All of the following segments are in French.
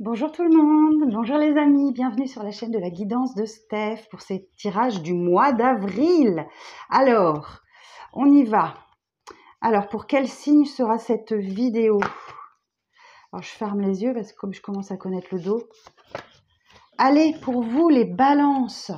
Bonjour tout le monde, bonjour les amis, bienvenue sur la chaîne de la guidance de Steph pour ces tirages du mois d'avril. Alors, on y va. Alors, pour quel signe sera cette vidéo? Alors, je ferme les yeux parce que comme je commence à connaître le dos. Allez, pour vous les balances,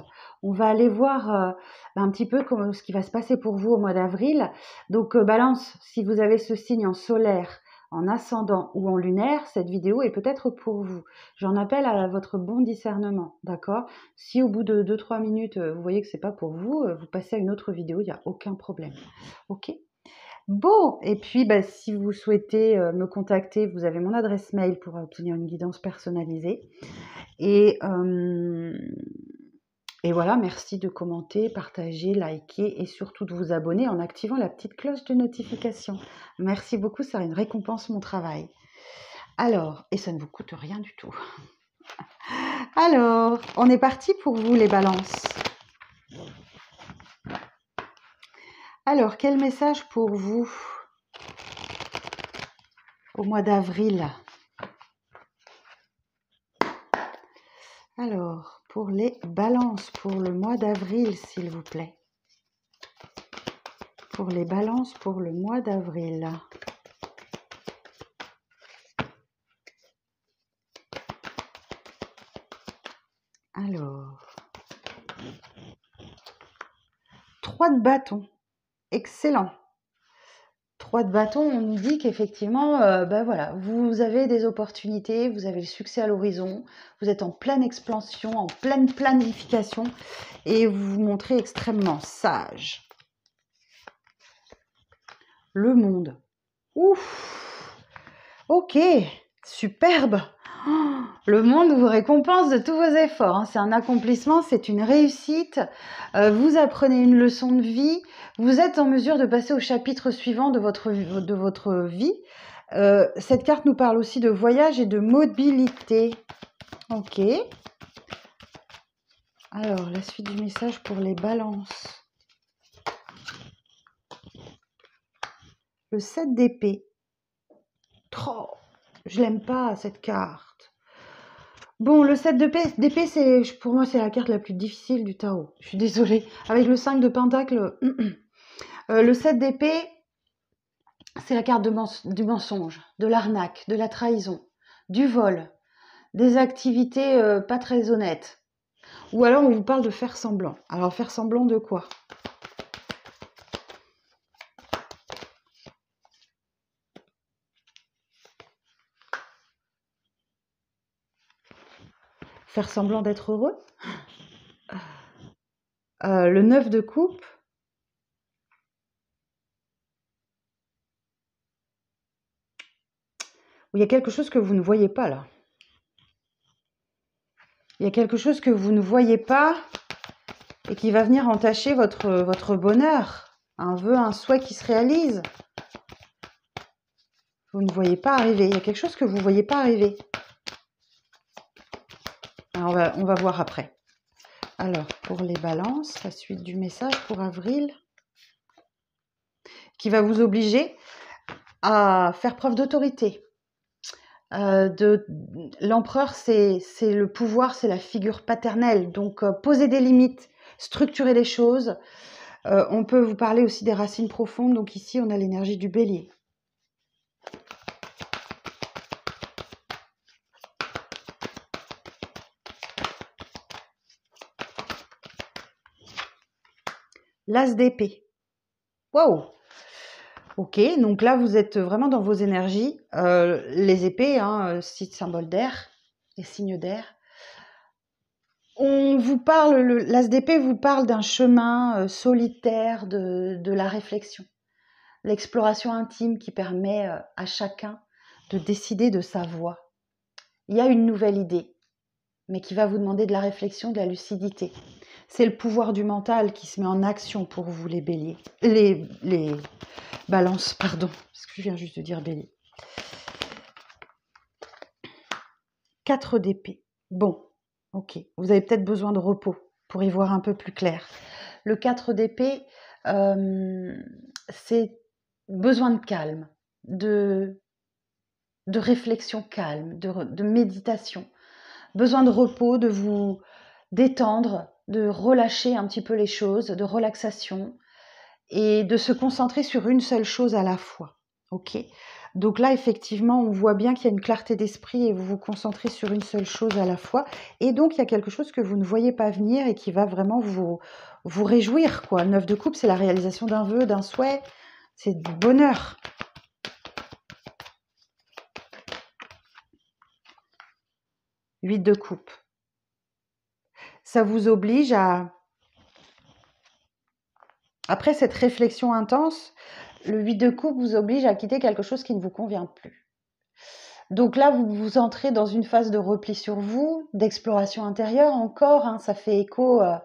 on va aller voir un petit peu ce qui va se passer pour vous au mois d'avril. Donc, balance, si vous avez ce signe en solaire, en ascendant ou en lunaire, cette vidéo est peut-être pour vous. J'en appelle à votre bon discernement, d'accord? Si au bout de 2-3 minutes, vous voyez que c'est pas pour vous, vous passez à une autre vidéo, il n'y a aucun problème. Ok? Bon, et puis si vous souhaitez me contacter, vous avez mon adresse mail pour obtenir une guidance personnalisée. Et voilà, merci de commenter, partager, liker et surtout de vous abonner en activant la petite cloche de notification. Merci beaucoup, ça une récompense mon travail. Alors, et ça ne vous coûte rien du tout. Alors, on est parti pour vous les balances. Alors, quel message pour vous au mois d'avril? Alors, pour les balances, pour le mois d'avril, s'il vous plaît. Pour les balances, pour le mois d'avril. Alors, 3 de bâton, excellent. 3 de bâton, on nous dit qu'effectivement, voilà, vous avez des opportunités, vous avez le succès à l'horizon, vous êtes en pleine expansion, en pleine planification et vous vous montrez extrêmement sage. Le monde. Ouf! Ok, superbe! Oh, le monde vous récompense de tous vos efforts. Hein. C'est un accomplissement, c'est une réussite. Vous apprenez une leçon de vie. Vous êtes en mesure de passer au chapitre suivant de votre vie. Cette carte nous parle aussi de voyage et de mobilité. Ok. Alors, la suite du message pour les balances. Le 7 d'épée. Oh, je l'aime pas, cette carte. Bon, le 7 d'épée, pour moi, c'est la carte la plus difficile du tarot. Je suis désolée. Avec le 5 de pentacle, le 7 d'épée, c'est la carte du mensonge, de l'arnaque, de la trahison, du vol, des activités pas très honnêtes. Ou alors, on vous parle de faire semblant. Alors, faire semblant de quoi? Faire semblant d'être heureux? Le 9 de coupe. Il y a quelque chose que vous ne voyez pas là. Il y a quelque chose que vous ne voyez pas et qui va venir entacher votre bonheur. Un vœu, un souhait qui se réalise. Vous ne voyez pas arriver. Il y a quelque chose que vous ne voyez pas arriver. Alors on va voir après. Alors, pour les balances, la suite du message pour avril, qui va vous obliger à faire preuve d'autorité. L'empereur, c'est le pouvoir, c'est la figure paternelle. Donc, poser des limites, structurer les choses. On peut vous parler aussi des racines profondes. Donc ici, on a l'énergie du bélier. L'as d'épée. Waouh! Ok, donc là, vous êtes vraiment dans vos énergies. Les épées, symbole d'air, les signes d'air. On vous parle, l'as d'épée vous parle d'un chemin solitaire de la réflexion. L'exploration intime qui permet à chacun de décider de sa voie. Il y a une nouvelle idée, mais qui va vous demander de la réflexion, de la lucidité. C'est le pouvoir du mental qui se met en action pour vous, les béliers. Les balances, pardon, parce que je viens juste de dire bélier. 4 d'épée. Bon, ok. Vous avez peut-être besoin de repos pour y voir un peu plus clair. Le 4 d'épée, c'est besoin de calme, de de réflexion calme, de méditation. Besoin de repos, de vous détendre, de relâcher un petit peu les choses, de relaxation et de se concentrer sur une seule chose à la fois. Ok ? Donc là, effectivement, on voit bien qu'il y a une clarté d'esprit et vous vous concentrez sur une seule chose à la fois. Et donc, il y a quelque chose que vous ne voyez pas venir et qui va vraiment vous réjouir, quoi. Le 9 de coupe, c'est la réalisation d'un vœu, d'un souhait. C'est du bonheur. Huit de coupe. Ça vous oblige à... Après cette réflexion intense, le 8 de coupe vous oblige à quitter quelque chose qui ne vous convient plus. Donc là, vous entrez dans une phase de repli sur vous, d'exploration intérieure encore. Hein, ça fait écho à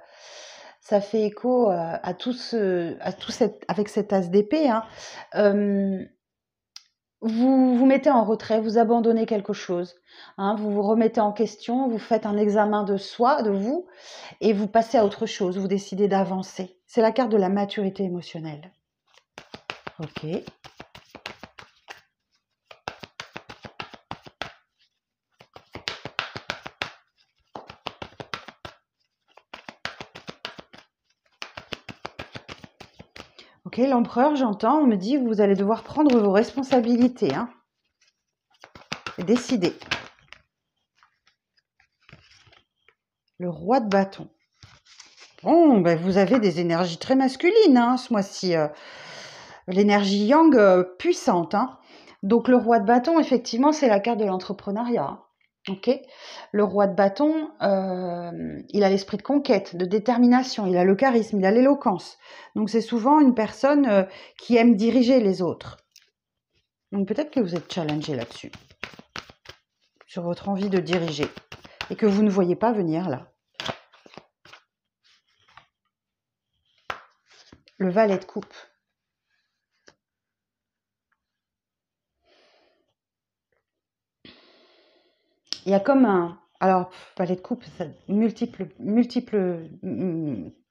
avec cet as d'épée. Hein. Vous vous mettez en retrait, vous abandonnez quelque chose. Hein, vous vous remettez en question, vous faites un examen de soi, de vous, et vous passez à autre chose. Vous décidez d'avancer. C'est la carte de la maturité émotionnelle. Ok. Ok, l'empereur, j'entends, on me dit que vous allez devoir prendre vos responsabilités, hein, et décider. Le roi de bâton. Bon, ben vous avez des énergies très masculines, hein, ce mois-ci. L'énergie yang puissante. Hein. Donc le roi de bâton, effectivement, c'est la carte de l'entrepreneuriat. Ok, le roi de bâton, il a l'esprit de conquête, de détermination, il a le charisme, il a l'éloquence. Donc c'est souvent une personne qui aime diriger les autres. Donc peut-être que vous êtes challengé là-dessus, sur votre envie de diriger, et que vous ne voyez pas venir là. Le valet de coupe. Il y a comme un... Alors, valet de coupe, ça, multiples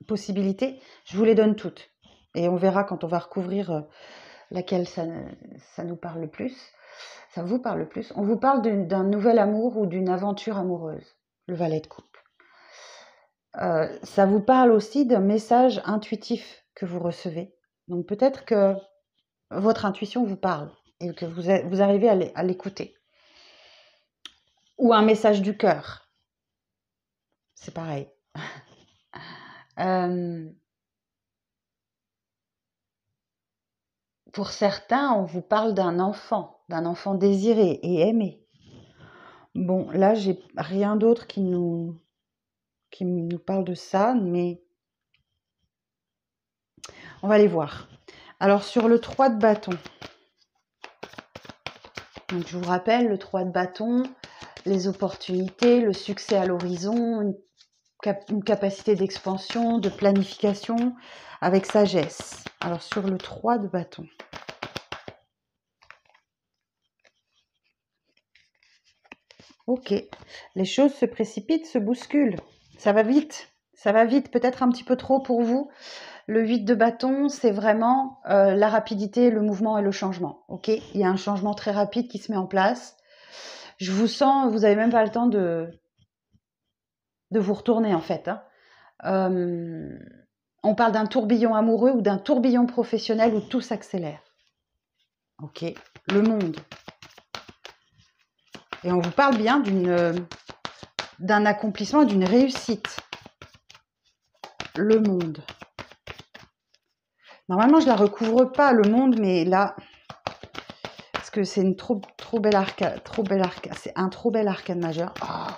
possibilités. Je vous les donne toutes. Et on verra quand on va recouvrir laquelle ça nous parle le plus. Ça vous parle le plus. On vous parle d'un nouvel amour ou d'une aventure amoureuse. Le valet de coupe. Ça vous parle aussi d'un message intuitif que vous recevez. Donc peut-être que votre intuition vous parle et que vous arrivez à l'écouter. Ou un message du cœur. C'est pareil. Pour certains, on vous parle d'un enfant désiré et aimé. Bon, là, j'ai rien d'autre qui nous parle de ça, mais on va aller voir. Alors, sur le 3 de bâton, donc, je vous rappelle, le 3 de bâton, les opportunités, le succès à l'horizon, une capacité d'expansion, de planification, avec sagesse. Alors, sur le 3 de bâton. Ok, les choses se précipitent, se bousculent. Ça va vite, peut-être un petit peu trop pour vous. Le 8 de bâton, c'est vraiment la rapidité, le mouvement et le changement. Ok, il y a un changement très rapide qui se met en place. Je vous sens, vous n'avez même pas le temps de vous retourner en fait. Hein. On parle d'un tourbillon amoureux ou d'un tourbillon professionnel où tout s'accélère. Ok, le monde. Et on vous parle bien d'un accomplissement, d'une réussite. Le monde. Normalement, je la recouvre pas, le monde, mais là, parce que c'est une trop belle arcade, c'est un trop bel arcade majeur. Oh.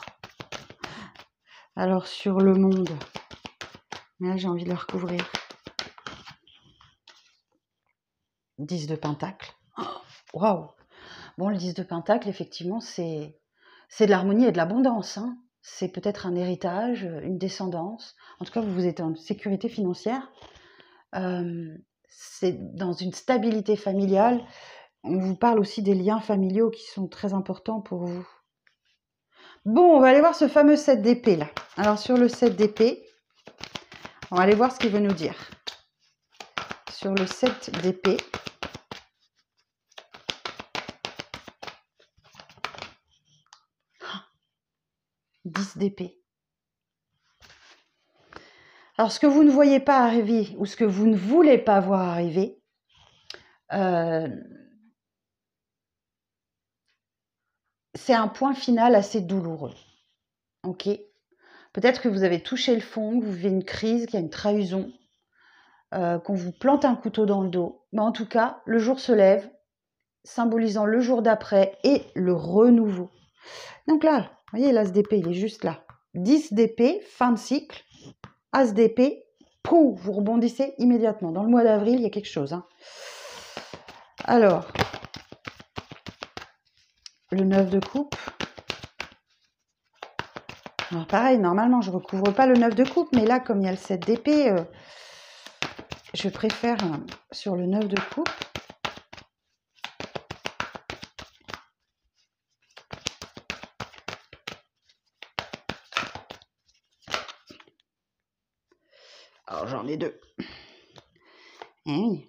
Alors, sur le monde, là, j'ai envie de le recouvrir. 10 de pentacle. Waouh! Bon, le 10 de pentacle, effectivement, c'est de l'harmonie et de l'abondance. Hein. C'est peut-être un héritage, une descendance. En tout cas, vous êtes en sécurité financière. C'est dans une stabilité familiale. On vous parle aussi des liens familiaux qui sont très importants pour vous. Bon, on va aller voir ce fameux 7 d'épée là. Alors sur le 7 d'épée, on va aller voir ce qu'il veut nous dire. Sur le 7 d'épée, 10 d'épée. Alors, ce que vous ne voyez pas arriver ou ce que vous ne voulez pas voir arriver, c'est un point final assez douloureux. Ok ? Peut-être que vous avez touché le fond, que vous vivez une crise, qu'il y a une trahison, qu'on vous plante un couteau dans le dos. Mais en tout cas, le jour se lève, symbolisant le jour d'après et le renouveau. Donc là, vous voyez, l'as d'épée, il est juste là. 10 d'épée, fin de cycle. As d'épée, pouf, vous rebondissez immédiatement. Dans le mois d'avril, il y a quelque chose. Hein. Alors, le 9 de coupe. Alors pareil, normalement, je ne recouvre pas le 9 de coupe, mais là, comme il y a le 7 d'épée, je préfère sur le 9 de coupe. Alors, j'en ai deux. Eh oui.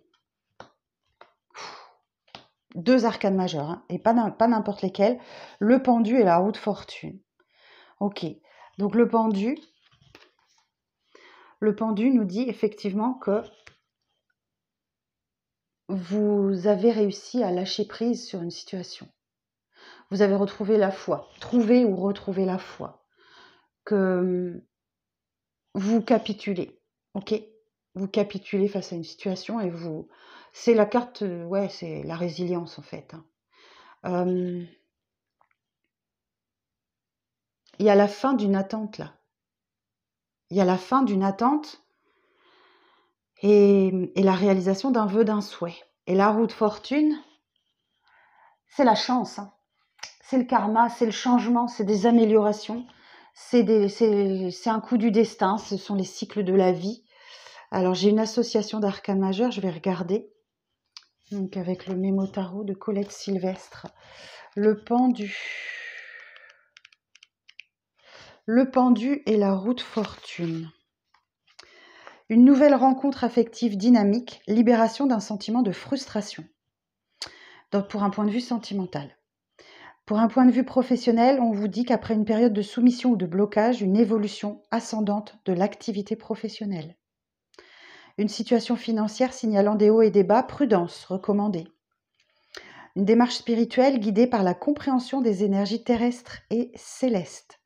Deux arcanes majeures, hein, et pas n'importe lesquelles. Le pendu et la roue de fortune. Ok, donc le pendu nous dit effectivement que vous avez réussi à lâcher prise sur une situation. Vous avez retrouvé la foi, trouvé ou retrouvé la foi. Que vous capitulez, ok ? Vous capitulez face à une situation et vous... C'est la carte, ouais, c'est la résilience en fait. Hein. Il y a la fin d'une attente là. Il y a la fin d'une attente et la réalisation d'un vœu, d'un souhait. Et la roue de fortune, c'est la chance. Hein. C'est le karma, c'est le changement, c'est des améliorations. C'est un coup du destin, ce sont les cycles de la vie. Alors j'ai une association d'arcanes majeures, je vais regarder. Donc avec le mémo tarot de Colette Sylvestre. Le pendu. Le pendu et la roue de fortune. Une nouvelle rencontre affective dynamique, libération d'un sentiment de frustration. Donc pour un point de vue sentimental. Pour un point de vue professionnel, on vous dit qu'après une période de soumission ou de blocage, une évolution ascendante de l'activité professionnelle. Une situation financière signalant des hauts et des bas, prudence recommandée. Une démarche spirituelle guidée par la compréhension des énergies terrestres et célestes.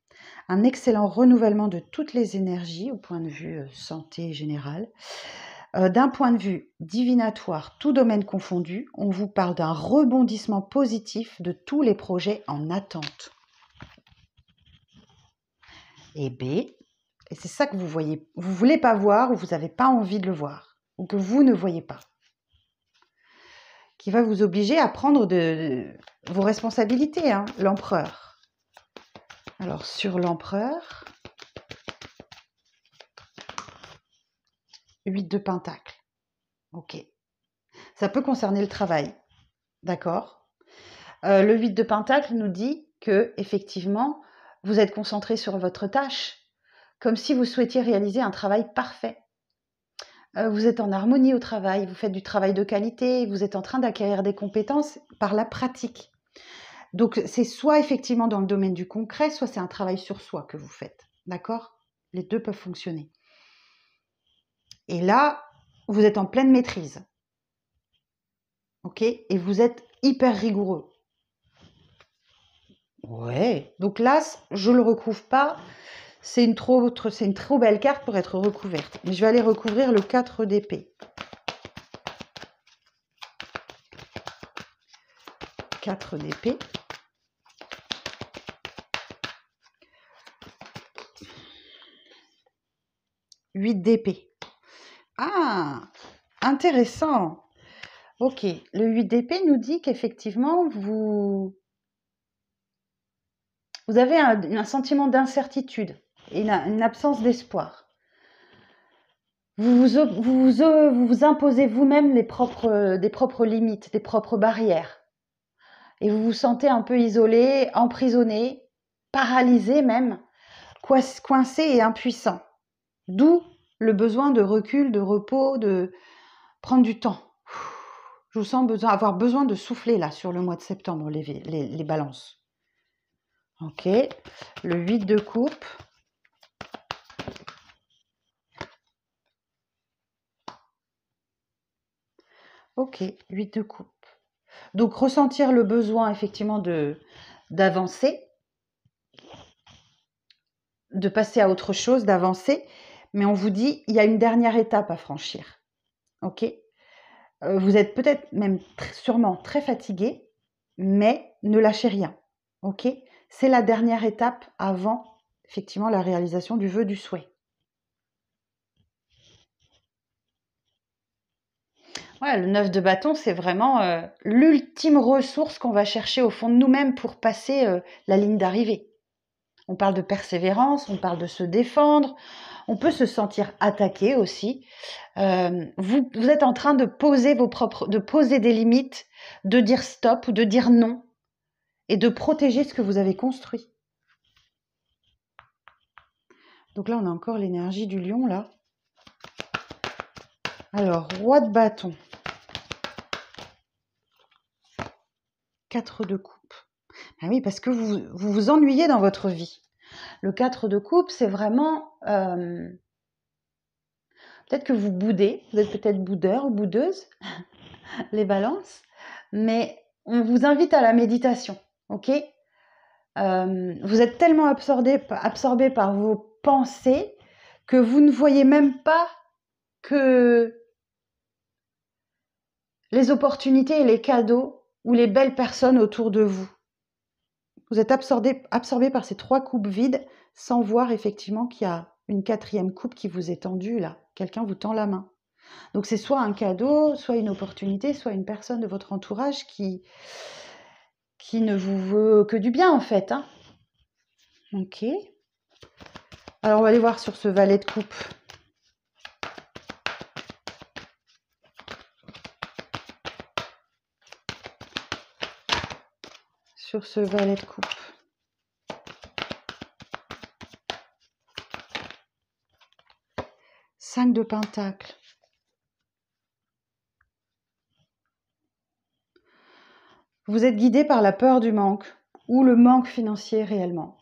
Un excellent renouvellement de toutes les énergies au point de vue santé générale. D'un point de vue divinatoire, tout domaine confondu, on vous parle d'un rebondissement positif de tous les projets en attente. Et B, et c'est ça que vous voyez, vous voulez pas voir ou vous n'avez pas envie de le voir, ou que vous ne voyez pas, qui va vous obliger à prendre vos responsabilités, hein, l'empereur. Alors sur l'empereur, 8 de pentacles. Ok. Ça peut concerner le travail. D'accord ? Le 8 de pentacles nous dit que, effectivement, vous êtes concentré sur votre tâche, comme si vous souhaitiez réaliser un travail parfait. Vous êtes en harmonie au travail, vous faites du travail de qualité, vous êtes en train d'acquérir des compétences par la pratique. Donc, c'est soit effectivement dans le domaine du concret, soit c'est un travail sur soi que vous faites. D'accord ? Les deux peuvent fonctionner. Et là, vous êtes en pleine maîtrise. Ok ? Et vous êtes hyper rigoureux. Ouais. Donc là, je ne le recouvre pas. C'est une trop belle carte pour être recouverte. Mais je vais aller recouvrir le 4 d'épée. 4 d'épée. Huit d'épée. Ah, intéressant. Ok, le 8 d'épée nous dit qu'effectivement, vous avez un sentiment d'incertitude et une absence d'espoir. Vous vous imposez vous-même des propres limites, des propres barrières. Et vous vous sentez un peu isolé, emprisonné, paralysé même, coincé et impuissant. D'où le besoin de recul, de repos, de prendre du temps. Je vous sens avoir besoin de souffler là sur le mois de septembre, les balances. Ok. Le 8 de coupe. Ok, 8 de coupe. Donc, ressentir le besoin, effectivement, d'avancer, de passer à autre chose, d'avancer. Mais on vous dit, il y a une dernière étape à franchir. Ok. Vous êtes peut-être même sûrement très fatigué, mais ne lâchez rien. Ok. C'est la dernière étape avant, effectivement, la réalisation du vœu du souhait. Ouais, le 9 de bâton, c'est vraiment l'ultime ressource qu'on va chercher au fond de nous-mêmes pour passer la ligne d'arrivée. On parle de persévérance, on parle de se défendre, on peut se sentir attaqué aussi. Vous êtes en train de poser de poser des limites, de dire stop ou de dire non, et de protéger ce que vous avez construit. Donc là, on a encore l'énergie du lion, là. Alors, roi de bâton. 4 de coupe. Ah oui, parce que vous vous ennuyez dans votre vie. Le 4 de coupe, c'est vraiment... peut-être que vous boudez, vous êtes peut-être boudeur ou boudeuse, les balances, mais on vous invite à la méditation, ok? Vous êtes tellement absorbé par vos pensées que vous ne voyez même pas que les opportunités et les cadeaux ou les belles personnes autour de vous. Vous êtes absorbé par ces 3 coupes vides sans voir effectivement qu'il y a une 4e coupe qui vous est tendue là. Quelqu'un vous tend la main. Donc c'est soit un cadeau, soit une opportunité, soit une personne de votre entourage qui ne vous veut que du bien en fait. Hein. Ok. Alors on va aller voir sur ce valet de coupe. Sur ce valet de coupe. Cinq de pentacles. Vous êtes guidé par la peur du manque ou le manque financier réellement.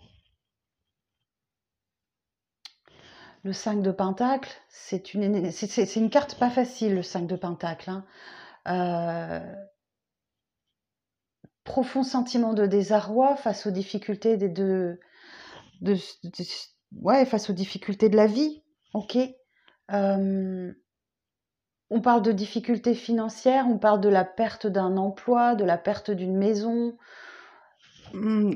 Le 5 de pentacle, c'est une carte pas facile, le 5 de pentacle. Hein. Profond sentiment de désarroi face aux difficultés face aux difficultés de la vie. Ok. On parle de difficultés financières, on parle de la perte d'un emploi, de la perte d'une maison,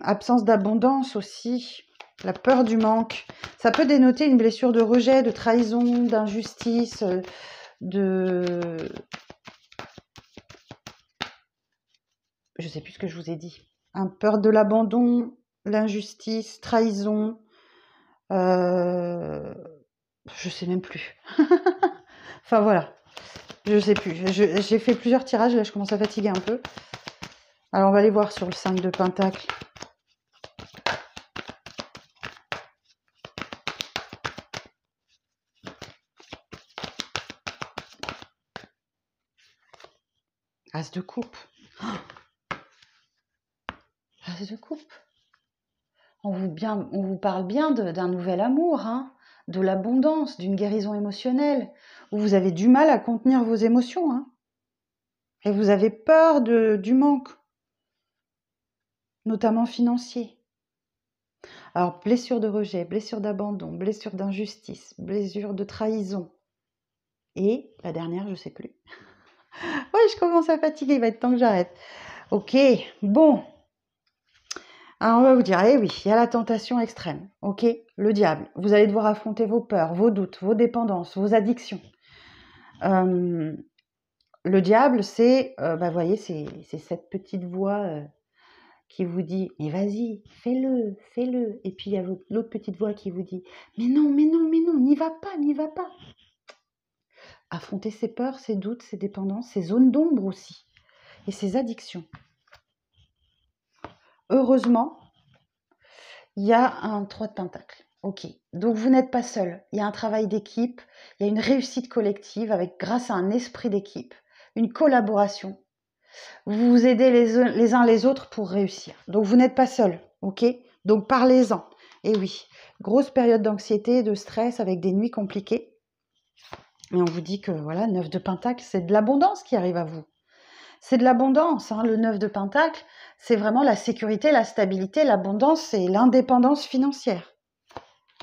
absence d'abondance aussi, la peur du manque. Ça peut dénoter une blessure de rejet, de trahison, d'injustice, de... Je sais plus ce que je vous ai dit. Peur de l'abandon, l'injustice, trahison, je sais même plus. Enfin voilà, je sais plus. J'ai fait plusieurs tirages, là je commence à fatiguer un peu. Alors on va aller voir sur le 5 de pentacle. As de coupe. As de coupe. On vous parle bien d'un nouvel amour, hein, de l'abondance, d'une guérison émotionnelle, où vous avez du mal à contenir vos émotions. Hein, et vous avez peur du manque, notamment financier. Alors, blessure de rejet, blessure d'abandon, blessure d'injustice, blessure de trahison. Et la dernière, je ne sais plus. Ouais, je commence à fatiguer, il va être temps que j'arrête. Ok, bon. Alors on va vous dire, eh oui, il y a la tentation extrême, ok? Le diable, vous allez devoir affronter vos peurs, vos doutes, vos dépendances, vos addictions. Le diable, c'est, vous voyez, c'est cette petite voix qui vous dit, mais vas-y, fais-le, fais-le. Et puis il y a l'autre petite voix qui vous dit, mais non, mais non, mais non, n'y va pas, n'y va pas. Affronter ses peurs, ses doutes, ses dépendances, ses zones d'ombre aussi, et ses addictions. Heureusement, il y a un 3 de pentacle. Ok, donc vous n'êtes pas seul. Il y a un travail d'équipe, il y a une réussite collective grâce à un esprit d'équipe, une collaboration. Vous vous aidez les uns les autres pour réussir. Donc vous n'êtes pas seul, ok? Donc parlez-en. Et oui, grosse période d'anxiété, de stress avec des nuits compliquées. Mais on vous dit que voilà, 9 de Pentacle, c'est de l'abondance qui arrive à vous. C'est de l'abondance, hein. Le 9 de Pentacle, c'est vraiment la sécurité, la stabilité, l'abondance et l'indépendance financière.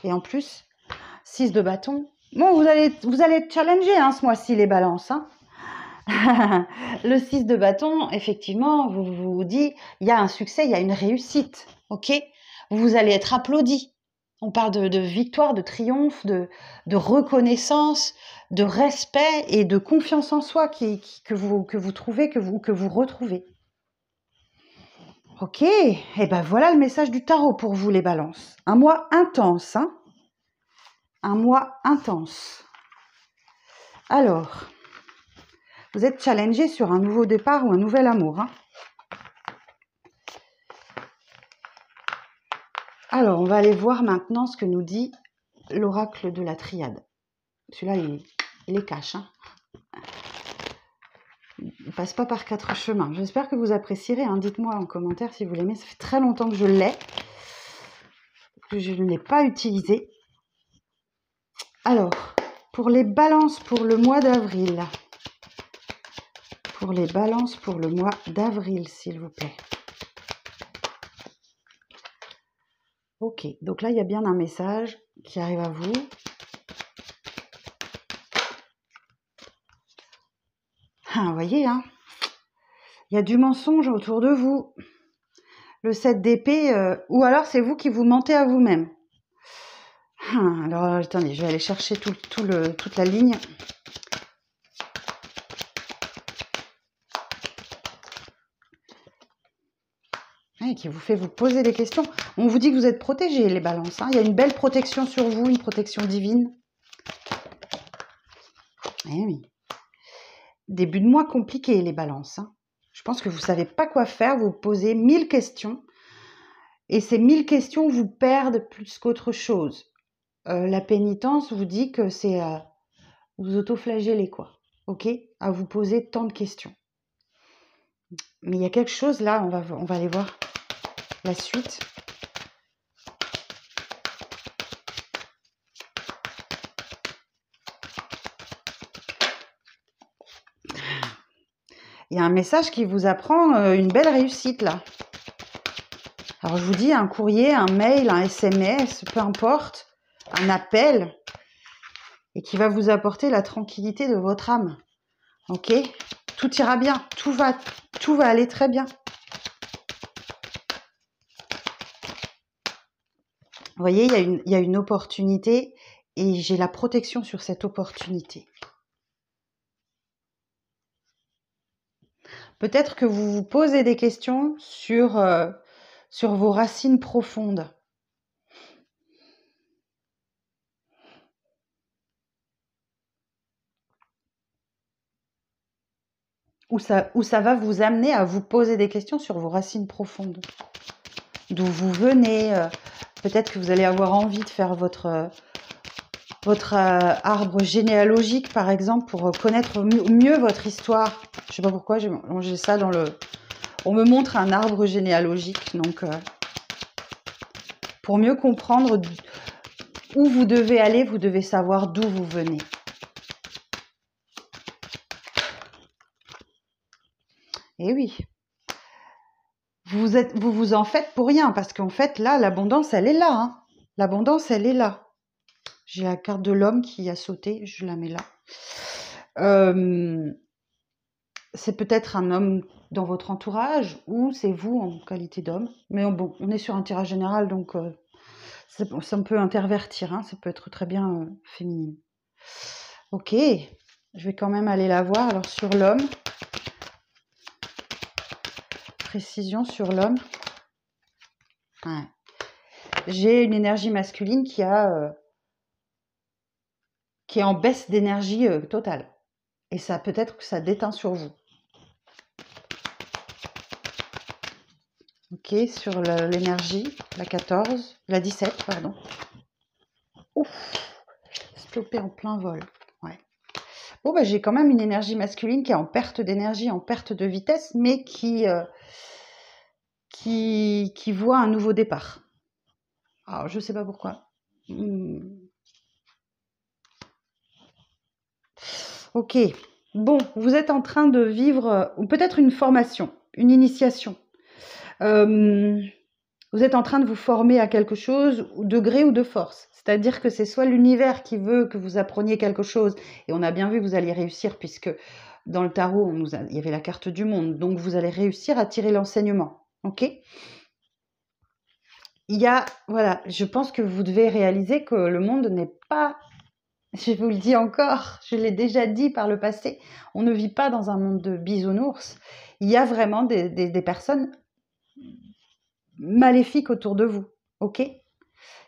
Et en plus, 6 de bâton. Bon, vous allez être challengé hein, ce mois-ci, les balances. Hein. Le 6 de bâton, effectivement, vous dit, il y a un succès, il y a une réussite. Ok, vous allez être applaudi. On parle de victoire, de triomphe, de reconnaissance, de respect et de confiance en soi que vous trouvez, que vous retrouvez. Ok, et ben voilà le message du tarot pour vous les balances. Un mois intense, hein. Un mois intense. Alors, vous êtes challengé sur un nouveau départ ou un nouvel amour. Hein. Alors, on va aller voir maintenant ce que nous dit l'oracle de la triade. Celui-là, il est cash. Hein. Il passe pas par 4 chemins. J'espère que vous apprécierez. Hein. Dites-moi en commentaire si vous l'aimez. Ça fait très longtemps que je l'ai. Que je ne l'ai pas utilisé. Alors, pour les balances pour le mois d'avril. Pour les balances pour le mois d'avril, s'il vous plaît. Ok, donc là, il y a bien un message qui arrive à vous. Ah, vous voyez, hein, il y a du mensonge autour de vous. Le 7 d'épée, ou alors c'est vous qui vous mentez à vous-même. Ah, alors, attendez, je vais aller chercher toute la ligne. Et qui vous fait vous poser des questions. On vous dit que vous êtes protégés, les balances. Hein. Il y a une belle protection sur vous, une protection divine. Eh oui. Début de mois compliqué, les balances. Hein. Je pense que vous ne savez pas quoi faire, vous posez 1000 questions. Et ces 1000 questions vous perdent plus qu'autre chose. La pénitence vous dit que c'est vous autoflageller, quoi. Ok, à vous poser tant de questions. Mais il y a quelque chose là, on va aller voir la suite. Il y a un message qui vous apprend une belle réussite là. Alors je vous dis, un courrier, un mail, un SMS, peu importe, un appel, et qui va vous apporter la tranquillité de votre âme. Ok, tout ira bien, tout va aller très bien. Vous voyez, il y a une opportunité et j'ai la protection sur cette opportunité. Peut-être que vous vous posez des questions sur vos racines profondes. Où ça va vous amener à vous poser des questions sur vos racines profondes. D'où vous venez. Peut-être que vous allez avoir envie de faire votre arbre généalogique, par exemple, pour connaître mieux votre histoire. Je ne sais pas pourquoi, j'ai ça dans le... On me montre un arbre généalogique, donc pour mieux comprendre où vous devez aller, vous devez savoir d'où vous venez. Et oui, vous en faites pour rien, parce qu'en fait, là, l'abondance, elle est là. Hein. L'abondance, elle est là. J'ai la carte de l'homme qui a sauté, je la mets là. C'est peut-être un homme dans votre entourage, ou c'est vous en qualité d'homme. Mais bon, on est sur un tirage général, donc ça peut intervertir, hein, ça peut être très bien féminine. Ok, je vais quand même aller la voir. Alors sur l'homme, précision sur l'homme. Ouais. J'ai une énergie masculine qui est en baisse d'énergie totale. Et ça peut-être que ça déteint sur vous. Ok, sur l'énergie, la 14, la 17, pardon. Ouf, stoppé en plein vol. Ouais. Bon, bah, j'ai quand même une énergie masculine qui est en perte d'énergie, en perte de vitesse, mais qui voit un nouveau départ. Alors, je sais pas pourquoi. Ok. Bon, vous êtes en train de vivre, ou peut-être une formation, une initiation. Vous êtes en train de vous former à quelque chose, de gré ou de force. C'est-à-dire que c'est soit l'univers qui veut que vous appreniez quelque chose, et on a bien vu que vous alliez réussir, puisque dans le tarot, il y avait la carte du monde, donc vous allez réussir à tirer l'enseignement. Ok? Voilà, je pense que vous devez réaliser que le monde n'est pas, je vous le dis encore, je l'ai déjà dit par le passé, on ne vit pas dans un monde de bisounours. Il y a vraiment des personnes maléfiques autour de vous, ok?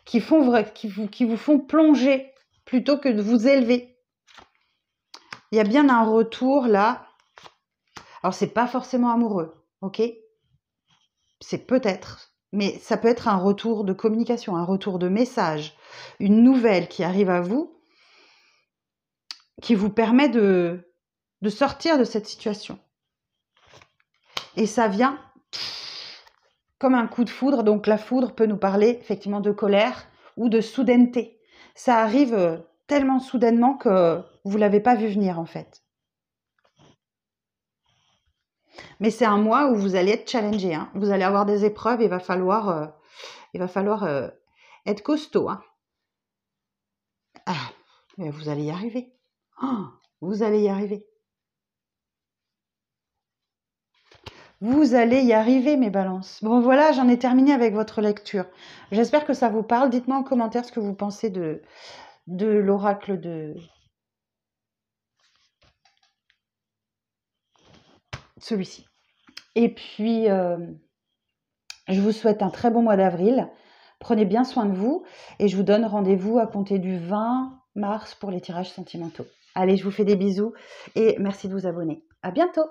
Qui vous font plonger plutôt que de vous élever. Il y a bien un retour là. Alors, c'est pas forcément amoureux, ok? C'est peut-être, mais ça peut être un retour de communication, un retour de message, une nouvelle qui arrive à vous, qui vous permet de sortir de cette situation. Et ça vient comme un coup de foudre. Donc la foudre peut nous parler effectivement de colère ou de soudaineté. Ça arrive tellement soudainement que vous ne l'avez pas vu venir en fait. Mais c'est un mois où vous allez être challengé. Hein. Vous allez avoir des épreuves. Il va falloir être costaud. Hein. Ah, mais vous allez y arriver. Oh, vous allez y arriver. Vous allez y arriver, mes balances. Bon, voilà, j'en ai terminé avec votre lecture. J'espère que ça vous parle. Dites-moi en commentaire ce que vous pensez de l'oracle de celui-ci. Et puis, je vous souhaite un très bon mois d'avril. Prenez bien soin de vous et je vous donne rendez-vous à compter du 20 mars pour les tirages sentimentaux. Allez, je vous fais des bisous et merci de vous abonner. À bientôt!